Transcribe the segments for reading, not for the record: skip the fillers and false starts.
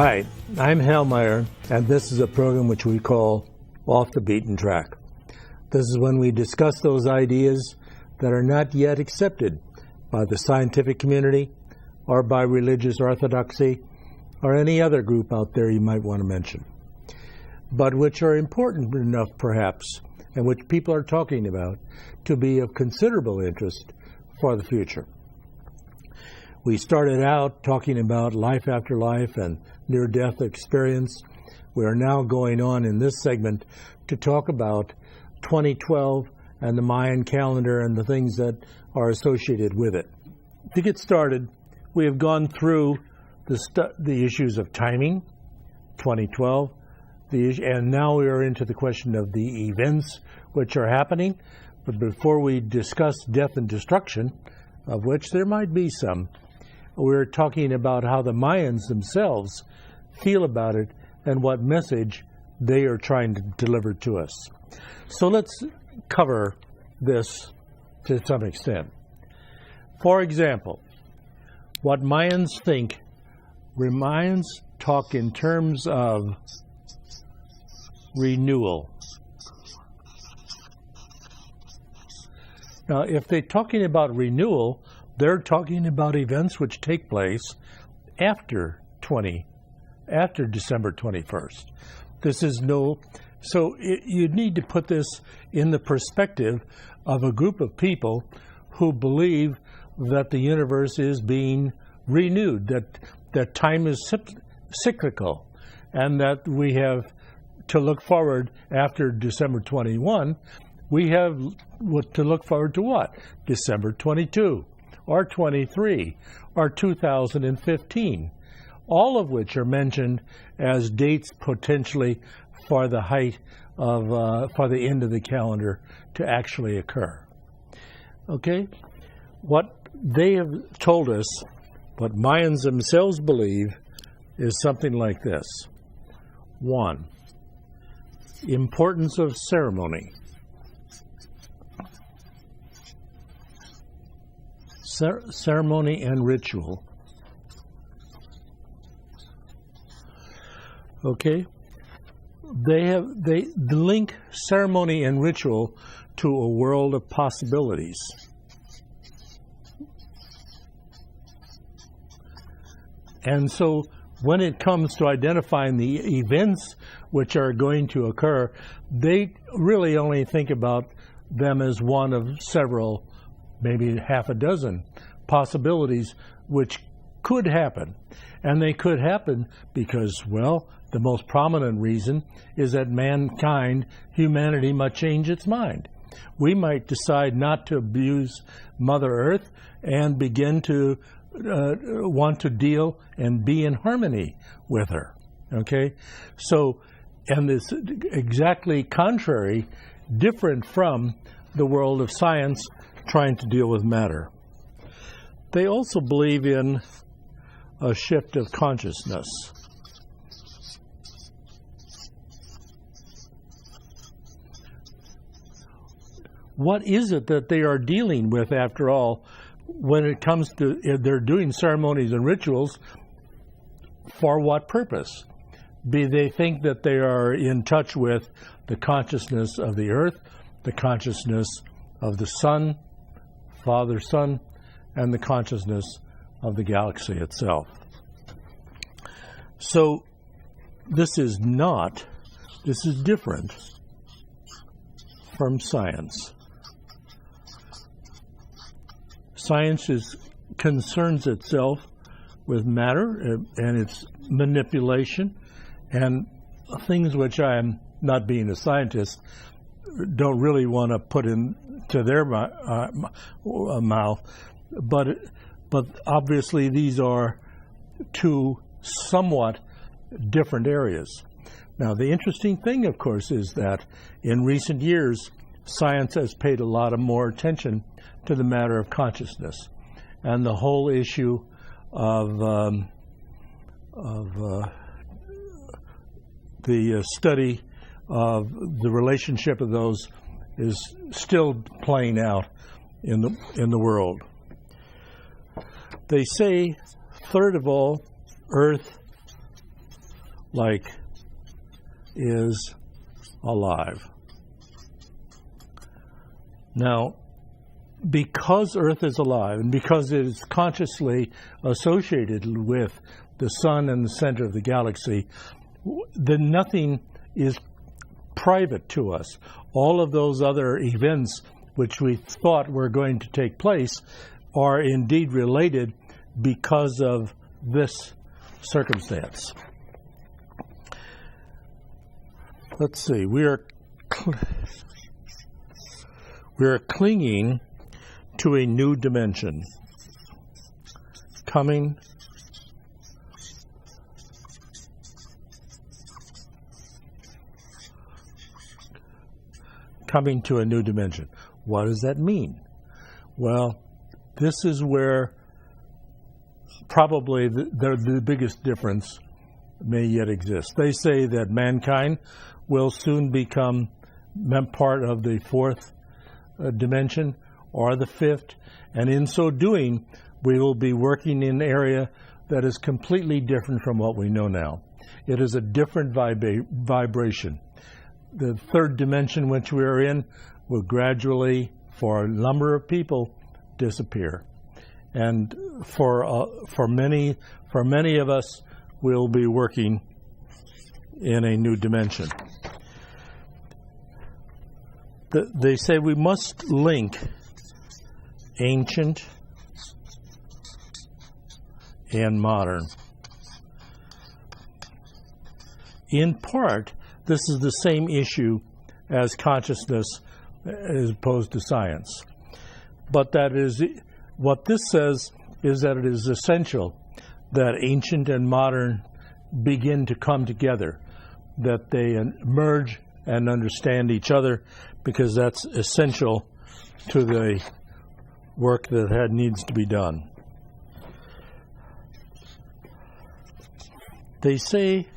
Hi, I'm HAL Meier, and this is a program which we call Off the Beaten Track. This is when we discuss those ideas that are not yet accepted by the scientific community or by religious orthodoxy or any other group out there you might want to mention, but which are important enough perhaps, and which people are talking about, to be of considerable interest for the future. We started out talking about life after life and near-death experience. We are now going on in this segment to talk about 2012 and the Mayan calendar and the things that are associated with it. To get started, we have gone through the issues of timing, 2012, and now we are into the question of the events which are happening. But before we discuss death and destruction, of which there might be some, we're talking about how the Mayans themselves feel about it and what message they are trying to deliver to us. So let's cover this to some extent. For example, what Mayans think, Mayans talk in terms of renewal. Now, if they're talking about renewal, they're talking about events which take place after December 21st. You need to put this in the perspective of a group of people who believe that the universe is being renewed, that time is cyclical, and that we have to look forward after December 21. We have to look forward to what? December 22, or 23, or 2015, all of which are mentioned as dates potentially for the height of, for the end of the calendar to actually occur. Okay? What they have told us, what Mayans themselves believe, is something like this. 1, importance of ceremony. Ceremony and ritual. Okay? They link ceremony and ritual to a world of possibilities. And so when it comes to identifying the events which are going to occur, they really only think about them as one of several, maybe half a dozen possibilities which could happen. And they could happen because, well, the most prominent reason is that humanity might change its mind. We might decide not to abuse Mother Earth and begin to want to deal and be in harmony with her. Okay? So, and it's exactly contrary, different from the world of science trying to deal with matter. They also believe in a shift of consciousness. What is it that they are dealing with, after all, when it comes to, if they're doing ceremonies and rituals? For what purpose? They think that they are in touch with the consciousness of the earth, the consciousness of the sun, Father, Son, and the consciousness of the galaxy itself. So this is different from science. Science concerns itself with matter and its manipulation, and things which I am, not being a scientist, don't really want to put into their mouth, but obviously these are two somewhat different areas. Now, the interesting thing, of course, is that in recent years, science has paid a lot of more attention to the matter of consciousness and the whole issue of the study of the relationship of those is still playing out in the world. They say, third of all, Earth like is alive. Now, because Earth is alive and because it is consciously associated with the sun and the center of the galaxy, then nothing is private to us. All of those other events which we thought were going to take place are indeed related because of this circumstance. Let's see, we are clinging to a new dimension, coming to a new dimension. What does that mean? Well, this is where probably the biggest difference may yet exist. They say that mankind will soon become part of the fourth dimension or the fifth, and in so doing, we will be working in an area that is completely different from what we know now. It is a different vibration. The third dimension which we are in will gradually, for a number of people, disappear, and for many of us, we'll be working in a new dimension. They say we must link ancient and modern. In part, this is the same issue as consciousness as opposed to science. But that is, what this says is that it is essential that ancient and modern begin to come together, that they merge and understand each other, because that's essential to the work that needs to be done. They say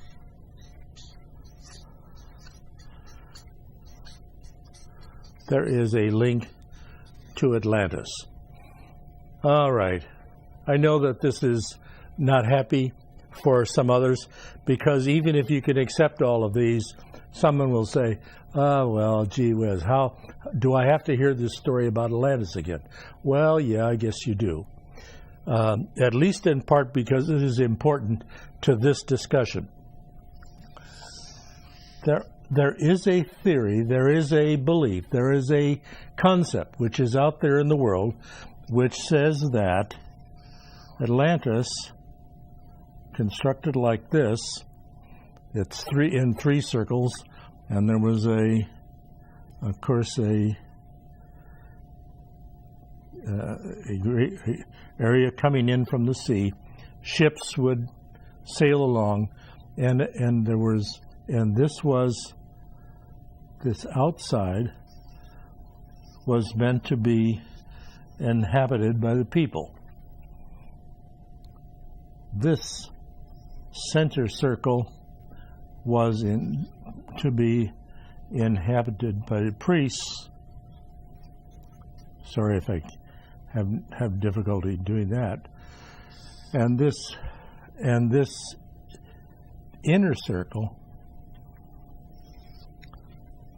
there is a link to Atlantis. All right. I know that this is not happy for some others, because even if you can accept all of these, someone will say, oh, well, gee whiz, how do I have to hear this story about Atlantis again? Well, yeah, I guess you do. At least in part because it is important to this discussion. There is a theory, there is a belief, there is a concept which is out there in the world which says that Atlantis, constructed like this, it's in three circles, and there was a area coming in from the sea. Ships would sail along, and this outside was meant to be inhabited by the people. This center circle was to be inhabited by the priests. Sorry if I have difficulty doing that. And this inner circle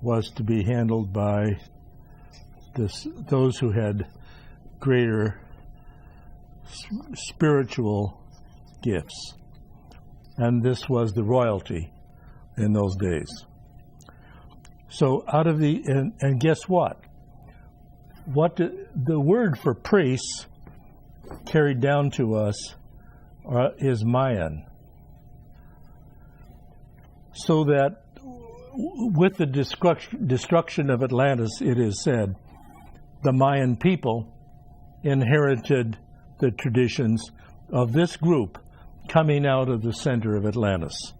was to be handled by those who had greater spiritual gifts. And this was the royalty in those days. So and guess what? The word for priests carried down to us is Mayan. So that with the destruction of Atlantis, it is said, the Mayan people inherited the traditions of this group coming out of the center of Atlantis.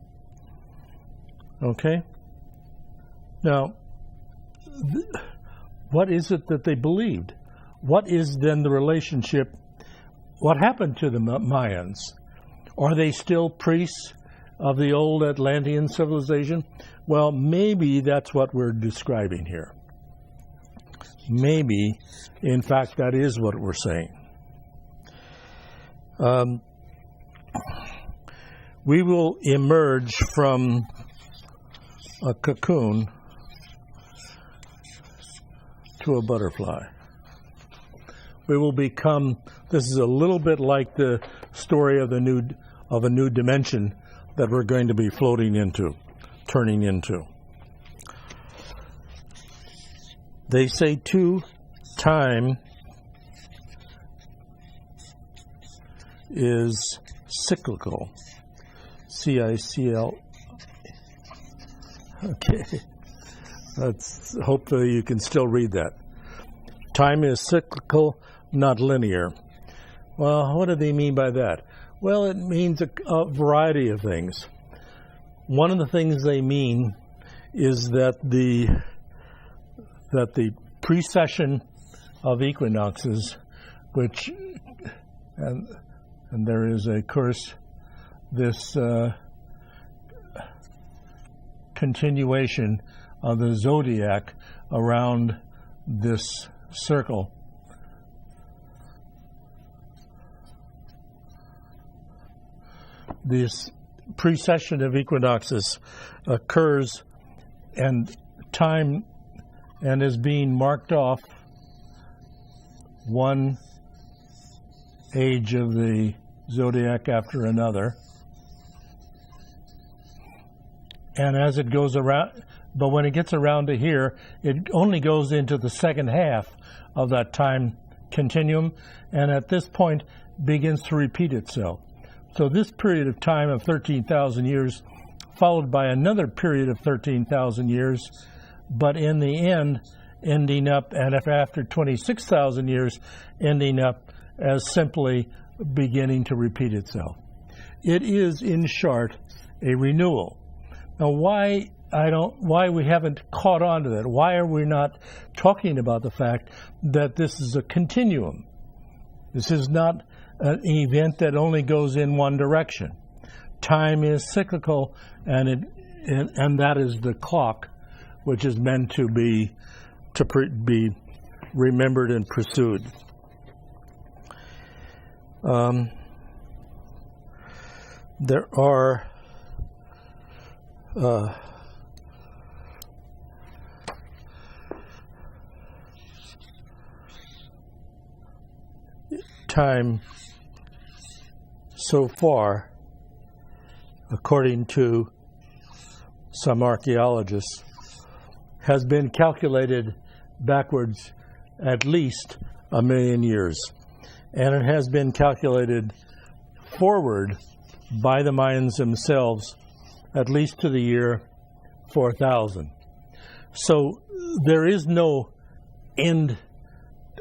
Okay? Now, what is it that they believed? What is then the relationship? What happened to the Mayans? Are they still priests of the old Atlantean civilization? Well, maybe that's what we're describing here. Maybe, in fact, that is what we're saying. we will emerge from a cocoon to a butterfly. We will become, this is a little bit like the story of a new dimension that we're going to be floating into, turning into. They say too, time is cyclical. C-I-C-L. Okay. Hopefully you can still read that. Time is cyclical, not linear. Well, what do they mean by that? Well, it means a variety of things. One of the things they mean is that the precession of equinoxes, which, and there is, of course, this continuation of the zodiac around this circle. This precession of equinoxes occurs and time and is being marked off one age of the zodiac after another. And as it goes around, but when it gets around to here, it only goes into the second half of that time continuum, and at this point begins to repeat itself. So this period of time of 13,000 years, followed by another period of 13,000 years, but in the end, ending up, and if after 26,000 years, ending up as simply beginning to repeat itself. It is, in short, a renewal. Now, why we haven't caught on to that? Why are we not talking about the fact that this is a continuum? This is not an event that only goes in one direction. Time is cyclical, and that is the clock, which is meant to be remembered and pursued. There are time so far, according to some archaeologists, has been calculated backwards at least 1 million years. And it has been calculated forward by the Mayans themselves at least to the year 4000. So there is no end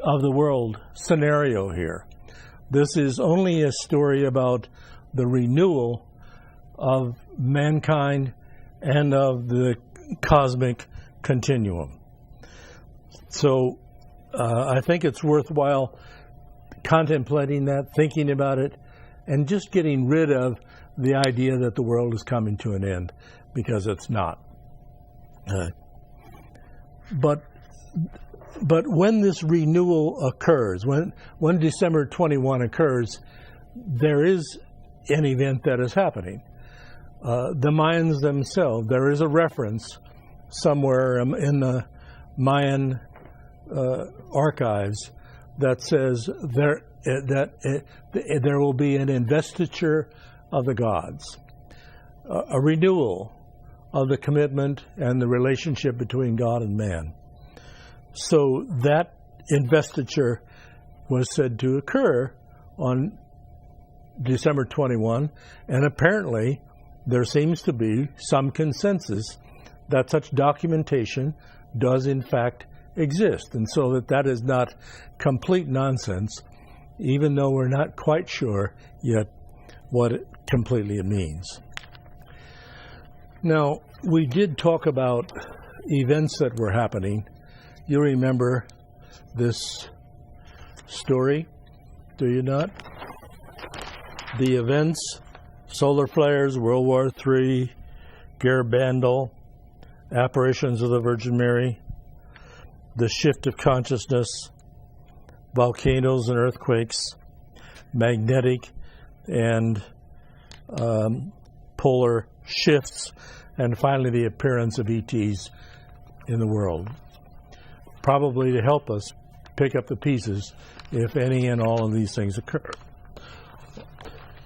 of the world scenario here. This is only a story about the renewal of mankind and of the cosmic continuum. So I think it's worthwhile contemplating that, thinking about it, and just getting rid of the idea that the world is coming to an end, because it's not. But when this renewal occurs, when December 21 occurs, there is an event that is happening. The Mayans themselves, there is a reference somewhere in the Mayan archives that says there will be an investiture of the gods, a renewal of the commitment and the relationship between God and man. So that investiture was said to occur on December 21, and apparently there seems to be some consensus that such documentation does in fact exist, and so that is not complete nonsense, even though we're not quite sure yet what completely it means. Now, we did talk about events that were happening. You remember this story, do you not? The events, solar flares, World War III, Garabandal, apparitions of the Virgin Mary, the shift of consciousness, volcanoes and earthquakes, magnetic and polar shifts, and finally the appearance of ETs in the world, probably to help us pick up the pieces if any and all of these things occur.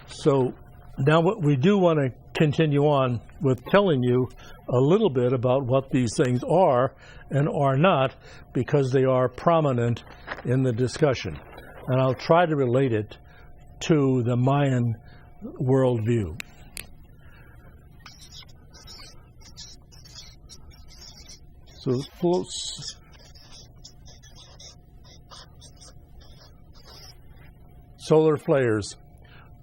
So now what we do want to continue on with telling you a little bit about what these things are and are not, because they are prominent in the discussion. And I'll try to relate it to the Mayan worldview. So solar flares.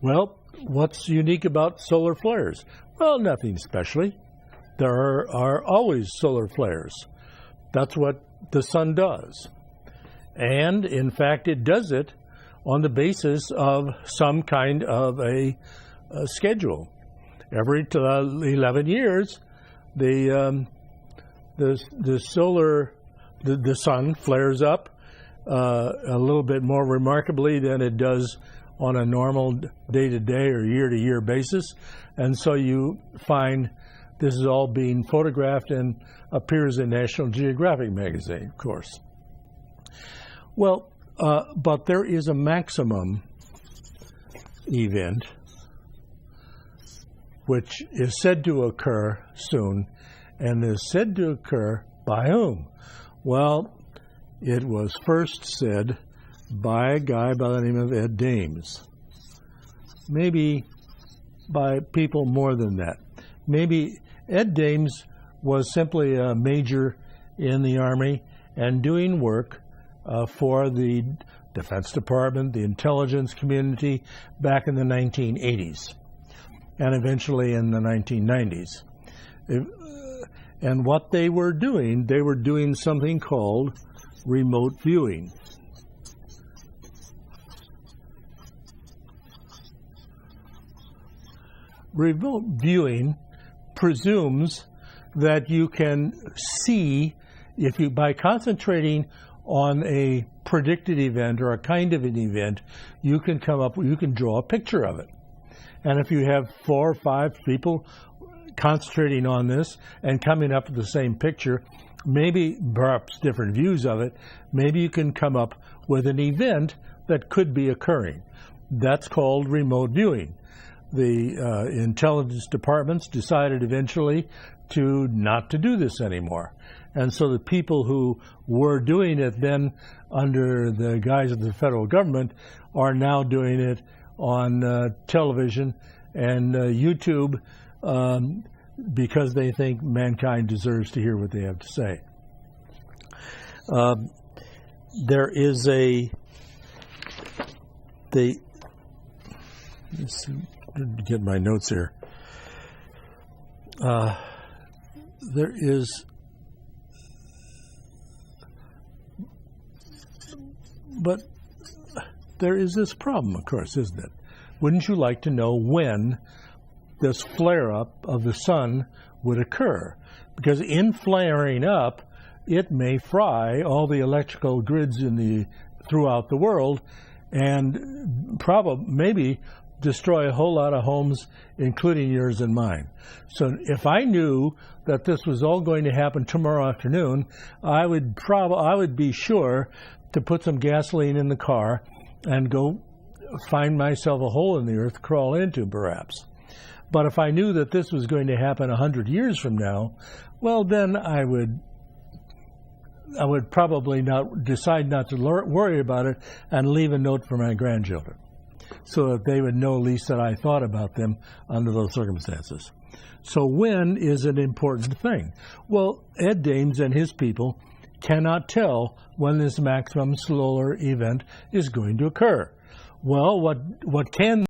Well, what's unique about solar flares? Well, nothing especially. There are always solar flares. That's what the sun does. And, in fact, it does it on the basis of some kind of a schedule. Every 11 years, the sun flares up a little bit more remarkably than it does on a normal day-to-day or year-to-year basis. And so you find this is all being photographed and appears in National Geographic magazine, of course. Well, but there is a maximum event which is said to occur soon, and is said to occur by whom? Well, it was first said by a guy by the name of Ed Dames. Maybe by people more than that. Maybe Ed Dames was simply a major in the Army and doing work for the Defense Department, the intelligence community back in the 1980s and eventually in the 1990s. And what they were doing something called remote viewing. Remote viewing presumes that you can see, if you, by concentrating on a predicted event or a kind of an event, you can draw a picture of it. And if you have 4 or 5 people concentrating on this and coming up with the same picture, maybe perhaps different views of it, maybe you can come up with an event that could be occurring. That's called remote viewing. The intelligence departments decided eventually not to do this anymore. And so the people who were doing it then under the guise of the federal government are now doing it on television and YouTube because they think mankind deserves to hear what they have to say. There is let's get my notes here. There is this problem, of course, isn't it? Wouldn't you like to know when this flare-up of the sun would occur? Because in flaring up, it may fry all the electrical grids throughout the world, and maybe destroy a whole lot of homes, including yours and mine. So if I knew that this was all going to happen tomorrow afternoon, I would be sure to put some gasoline in the car and go find myself a hole in the earth to crawl into, perhaps. But if I knew that this was going to happen 100 years from now, well, then I would probably decide not to worry about it and leave a note for my grandchildren, so that they would know at least that I thought about them under those circumstances. So when is an important thing? Well, Ed Dames and his people cannot tell when this maximum solar event is going to occur. Well, what can